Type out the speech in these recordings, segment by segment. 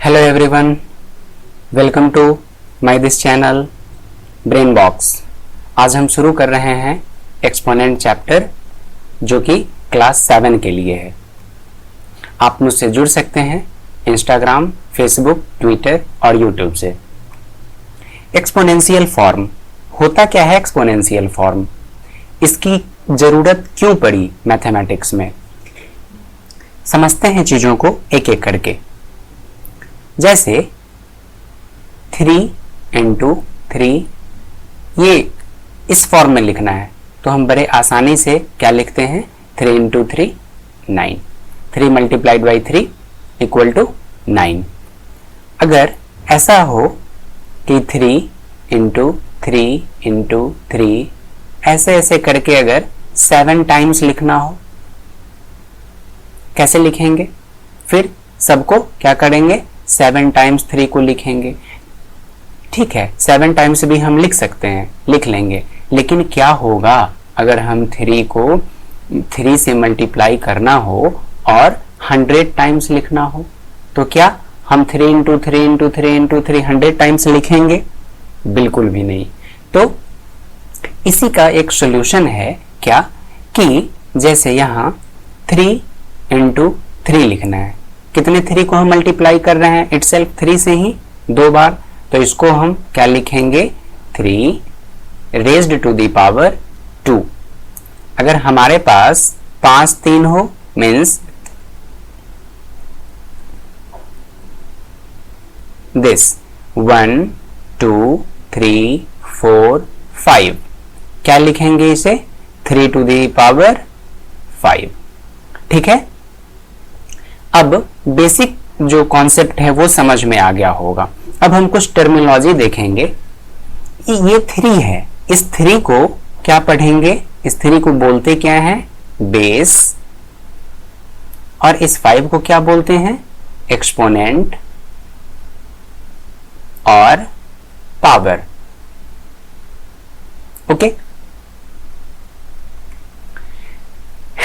Hello everyone, welcome to my this channel Brain Box. आज हम शुरू कर रहे हैं एक्सपोनेंट चैप्टर जो कि क्लास 7 के लिए है। आप मुझसे जुड़ सकते हैं इंस्टाग्राम, फेसबुक, ट्विटर और यूट्यूब से। एक्सपोनेंशियल फॉर्म होता क्या है? एक्सपोनेंशियल फॉर्म, इसकी जरूरत क्यों पड़ी मैथमेटिक्स में, समझते हैं चीजों को एक एक करके। जैसे 3 × 3 ये इस फॉर्म में लिखना है तो हम बड़े आसानी से क्या लिखते हैं? 3 × 3 9, 3 × 3 = 9। अगर ऐसा हो कि 3 × 3 × 3 ऐसे ऐसे करके अगर 7 टाइम्स लिखना हो, कैसे लिखेंगे? फिर सबको क्या करेंगे? 7 टाइम्स 3 को लिखेंगे। ठीक है, 7 टाइम्स भी हम लिख सकते हैं, लिख लेंगे। लेकिन क्या होगा अगर हम 3 को 3 से मल्टीप्लाई करना हो और 100 टाइम्स लिखना हो? तो क्या हम 3 × 3 × 3 × 3 100 टाइम्स लिखेंगे? बिल्कुल भी नहीं। तो इसी का एक सॉल्यूशन है क्या कि जैसे यहाँ 3 × 3 लिखना है। कितने 3 को हम मल्टीप्लाई कर रहे हैं? इटसेल्फ 3 से ही 2 बार। तो इसको हम क्या लिखेंगे? 3 raised to the power 2। अगर हमारे पास 5 3 हो मीन्स दिस 1 2 3 4 5, क्या लिखेंगे इसे? 3 to the power 5। ठीक है, अब बेसिक जो कॉन्सेप्ट है वो समझ में आ गया होगा। अब हम कुछ टर्मिनोलॉजी देखेंगे। ये 3 है, इस 3 को क्या पढ़ेंगे? इस 3 को बोलते क्या है? बेस। और इस 5 को क्या बोलते हैं? एक्सपोनेंट और पावर। ओके,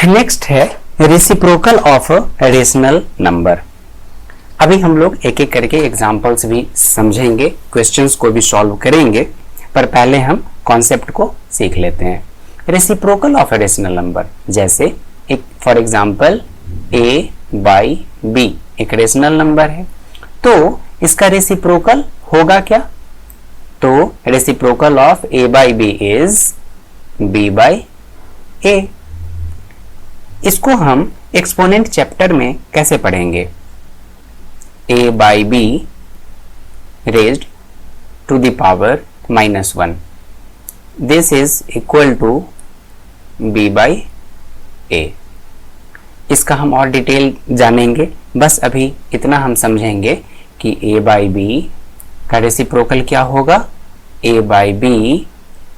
नेक्स्ट है रेसिप्रोकल ऑफ रेशनल नंबर। अभी हम लोग एक एक करके एग्जांपल्स भी समझेंगे, क्वेश्चंस को भी सॉल्व करेंगे, पर पहले हम कॉन्सेप्ट को सीख लेते हैं। रेसिप्रोकल ऑफ रेशनल नंबर, जैसे एक फॉर एग्जांपल a/b एक रेशनल नंबर है, तो इसका रेसिप्रोकल होगा क्या? तो reciprocal of a/b is b/a। इसको हम एक्सपोनेंट चैप्टर में कैसे पढ़ेंगे? a/b raised to the power -1, this is equal to b/a। इसका हम और डिटेल जानेंगे, बस अभी इतना हम समझेंगे कि a/b का रेसिप्रोकल क्या होगा? a/b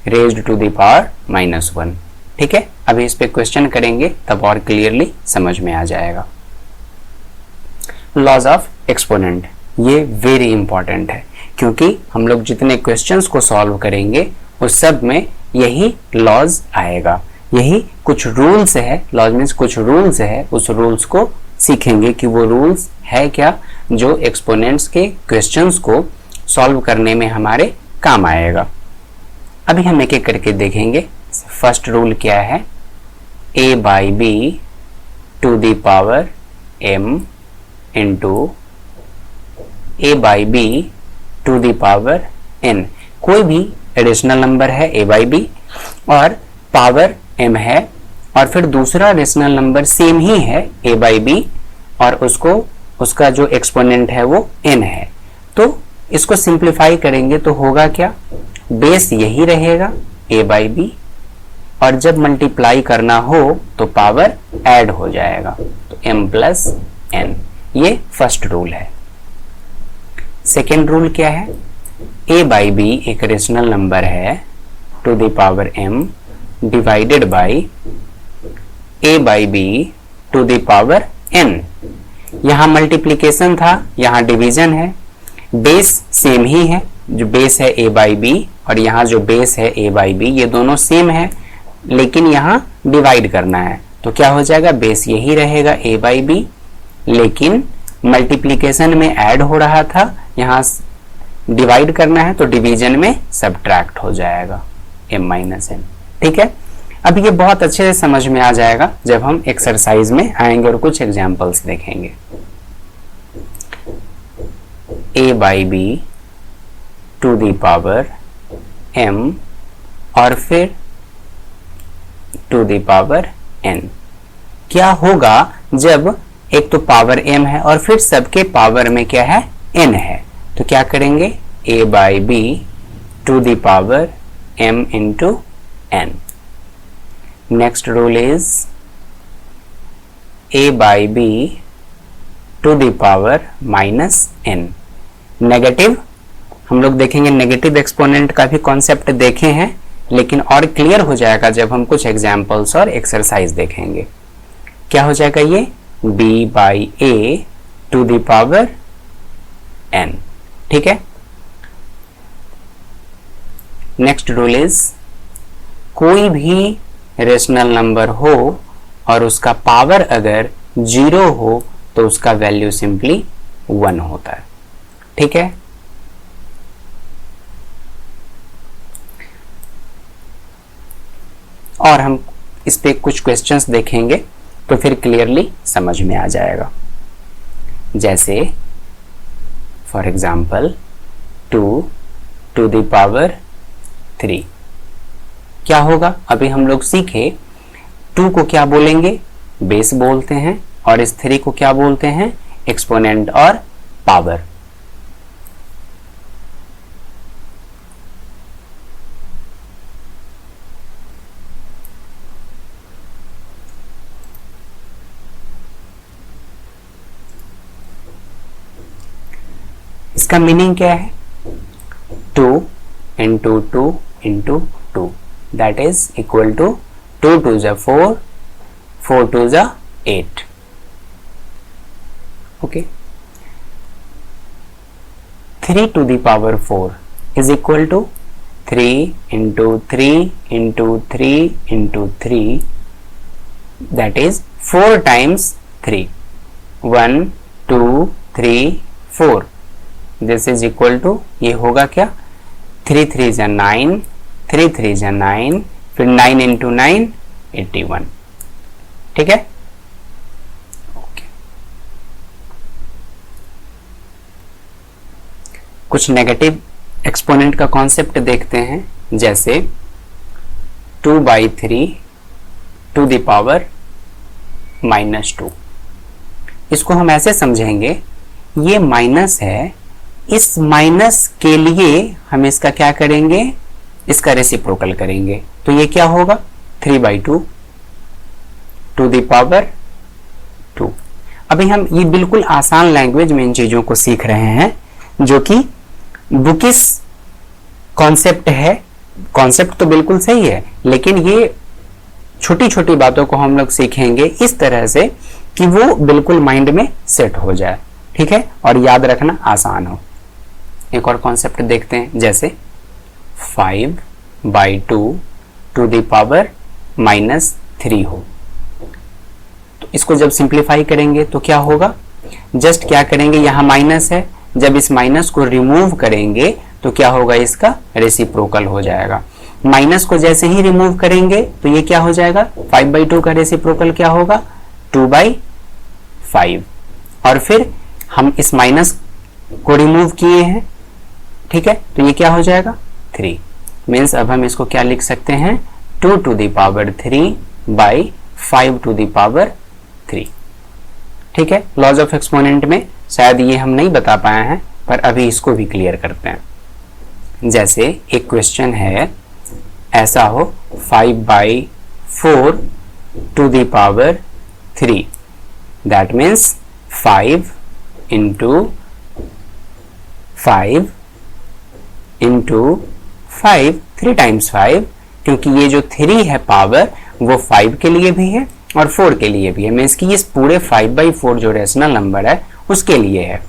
raised to the power -1। ठीक है, अभी इस पे क्वेश्चन करेंगे तब और क्लियरली समझ में आ जाएगा। लॉज ऑफ एक्सपोनेंट, ये वेरी इंपॉर्टेंट है क्योंकि हम लोग जितने क्वेश्चंस को सॉल्व करेंगे उस सब में यही लॉज आएगा, यही कुछ रूल्स है। लॉज मीन्स कुछ रूल्स है, उस रूल्स को सीखेंगे कि वो रूल्स है क्या जो एक्सपोनेंट्स के क्वेश्चंस को सॉल्व करने में हमारे काम आएगा। अभी हम एक एक करके देखेंगे। फर्स्ट रूल क्या है? a/b to the power m into a/b to the power n। कोई भी रेशनल नंबर है a/b और पावर m है, और फिर दूसरा रेशनल नंबर सेम ही है a/b और उसका जो एक्सपोनेंट है वो n है। तो इसको सिंप्लीफाई करेंगे तो होगा क्या? बेस यही रहेगा a/b, और जब मल्टीप्लाई करना हो तो पावर ऐड हो जाएगा, तो m + n। ये फर्स्ट रूल है। सेकेंड रूल क्या है? a/b एक रेशनल नंबर है to the power m divided by a/b to the power n। यहाँ मल्टीप्लीकेशन था, यहाँ डिवीजन है। बेस सेम ही है, जो बेस है a/b और यहाँ जो बेस है a/b, ये दोनों सेम है, लेकिन यहाँ डिवाइड करना है। तो क्या हो जाएगा? बेस यही रहेगा a/b, लेकिन मल्टीप्लिकेशन में ऐड हो रहा था, यहाँ डिवाइड करना है तो डिवीजन में सब्ट्रैक्ट हो जाएगा m माइनस n। ठीक है, अब ये बहुत अच्छे से समझ में आ जाएगा जब हम एक्सरसाइज में आएंगे और कुछ एग्जाम्पल्स देखेंगे। a by B to the power m और फिर टू द पावर n। क्या होगा जब एक तो पावर m है और फिर सबके पावर में क्या है, n है, तो क्या करेंगे, a by B to the power m into n। Next rule is a by B to the power minus n। Negative हम लोग देखेंगे, नेगेटिव एक्सपोनेंट का भी कॉन्सेप्ट देखे हैं, लेकिन और क्लियर हो जाएगा जब हम कुछ एग्जाम्पल्स और एक्सरसाइज देखेंगे। क्या हो जाएगा ये, b by a to the power n। ठीक है, नेक्स्ट रूल इज कोई भी रेशनल नंबर हो और उसका पावर अगर 0 हो तो उसका वैल्यू सिंपली 1 होता है। ठीक है, और हम इस पे कुछ क्वेश्चंस देखेंगे तो फिर क्लियरली समझ में आ जाएगा। जैसे for example 2 to the power 3 क्या होगा, अभी हम लोग सीखे 2 को क्या बोलेंगे, बेस बोलते हैं, और इस 3 को क्या बोलते हैं, एक्सपोनेंट और पावर। इसका मीनिंग क्या है, 2 into 2 into 2 that is equal to 2 2 जा 4, 4 2 जा 8। Okay, 3 to the power 4 is equal to 3 into 3 into 3 into 3 that is 4 times 3, 1 2 3 4। This is equal to, ये होगा क्या, 3 3 जा 9, 3 3 जा 9, फिर 9 इंटू 9 81। ठीक है, ओके। कुछ नेगेटिव एक्सपोनेंट का कॉन्सेप्ट देखते हैं, जैसे 2 by 3 to the power minus 2। इसको हम ऐसे समझेंगे, ये माइनस है, इस माइनस के लिए हम इसका क्या करेंगे, इसका रेसिप्रोकल करेंगे, तो ये क्या होगा, 3 बाई 2 टू द पावर 2। अभी हम ये बिल्कुल आसान लैंग्वेज में इन चीजों को सीख रहे हैं, जो कि बुकिस कॉन्सेप्ट है। कॉन्सेप्ट तो बिल्कुल सही है, लेकिन ये छोटी छोटी बातों को हम लोग सीखेंगे इस तरह से कि वो बिल्कुल माइंड में सेट हो जाए। ठीक है, और याद रखना आसान हो। एक और कॉन्सेप्ट देखते हैं, जैसे 5 by 2 to the power minus 3 हो, तो इसको जब सिंप्लीफाई करेंगे तो क्या होगा, जस्ट क्या करेंगे, यहाँ माइनस है, जब इस माइनस को रिमूव करेंगे तो क्या होगा, इसका रेसिप्रोकल हो जाएगा। माइनस को जैसे ही रिमूव करेंगे तो ये क्या हो जाएगा, 5 बाई 2 का रेसिप्रोकल क्या होगा, 2 बाई 5, और फिर हम इस माइनस को रिमूव किए हैं। ठीक है, तो ये क्या हो जाएगा, 3। मीन्स अब हम इसको क्या लिख सकते हैं, 2 to the power 3 by 5 to the power 3। ठीक है, लॉज ऑफ एक्सपोनेंट में शायद ये हम नहीं बता पाए हैं, पर अभी इसको भी क्लियर करते हैं। जैसे एक क्वेश्चन है, ऐसा हो 5 by 4 to the power 3, that means 5 into 5 into 5, 3 times 5, क्योंकि ये जो 3 है पावर वो 5 के लिए भी है और 4 के लिए भी है। मीन्स कि इस पूरे 5/4 जो रेशनल नंबर है उसके लिए है,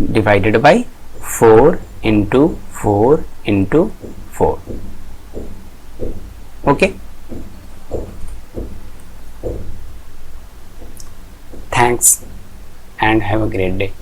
divided by 4 into 4 into 4। Okay, thanks and have a great day.